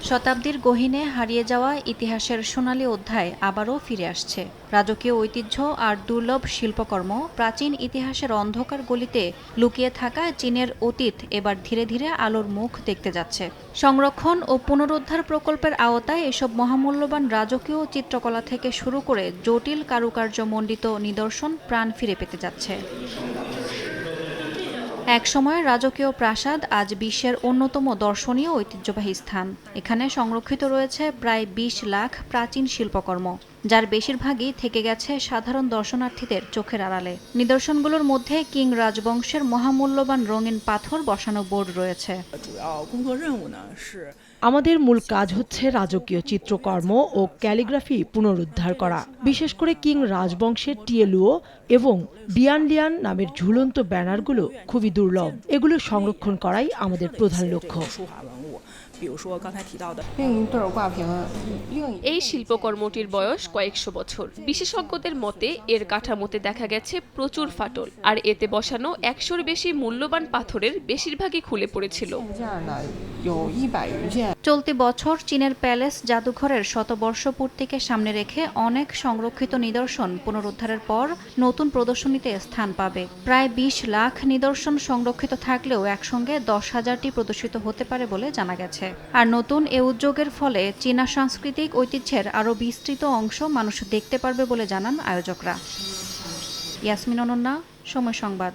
শতাব্দীর গহীনে হারিয়ে যাওয়া ইতিহাসের সোনালী অধ্যায় আবারও ফিরে আসছে। রাজকীয় ঐতিহ্য আর দুর্লভ শিল্পকর্ম, প্রাচীন ইতিহাসের অন্ধকার গলিতে লুকিয়ে থাকা চীনের অতীত এবার ধীরে ধীরে আলোর মুখ দেখতে যাচ্ছে। সংরক্ষণ ও পুনরুদ্ধার প্রকল্পের আওতায় এসব মহামূল্যবান রাজকীয় চিত্রকলা থেকে শুরু করে জটিল কারুকার্যমণ্ডিত নিদর্শন প্রাণ ফিরে পেতে যাচ্ছে। একসময় রাজকীয় প্রাসাদ আজ বিশ্বের অন্যতম দর্শনীয় ঐতিহ্যবাহী স্থান। এখানে সংরক্ষিত রয়েছে প্রায় ২০ লাখ প্রাচীন শিল্পকর্ম, যার বেশিরভাগই থেকে গেছে সাধারণ দর্শনার্থীদের চোখের আড়ালে। নিদর্শনগুলোর মধ্যে কিং রাজবংশের মহামূল্যবান রঙিন পাথর বসানো বোর্ড রয়েছে। আমাদের মূল কাজ হচ্ছে রাজকীয় চিত্রকর্ম ও ক্যালিগ্রাফি পুনরুদ্ধার করা, বিশেষ করে কিং রাজবংশের টিয়েলুও এবং ডিয়ানলিয়ান নামের ঝুলন্ত ব্যানারগুলো খুবই দুর্লভ। এগুলো সংরক্ষণ করাই আমাদের প্রধান লক্ষ্য। এই শিল্পকর্মটির বয়স কয়েকশো বছর। বিশেষজ্ঞদের মতে এর কাঠামোতে দেখা গেছে প্রচুর ফাটল, আর এতে বসানো ১০০-র বেশি মূল্যবান পাথরের বেশিরভাগই খুলে পড়েছিল। চলতি বছর চীনের প্যালেস জাদুঘরের শতবর্ষ পূর্তিকে সামনে রেখে অনেক সংরক্ষিত নিদর্শন পুনরুদ্ধারের পর নতুন প্রদর্শনীতে স্থান পাবে। প্রায় ২০ লাখ নিদর্শন সংরক্ষিত থাকলেও একসঙ্গে ১০,০০০টি প্রদর্শিত হতে পারে বলে জানা গেছে। আর নতুন এ উদ্যোগের ফলে চীনা সাংস্কৃতিক ঐতিহ্যের আরও বিস্তৃত অংশ মানুষ দেখতে পারবে বলে জানান আয়োজকরা। ইয়াসমিন অনন্যা, সময় সংবাদ।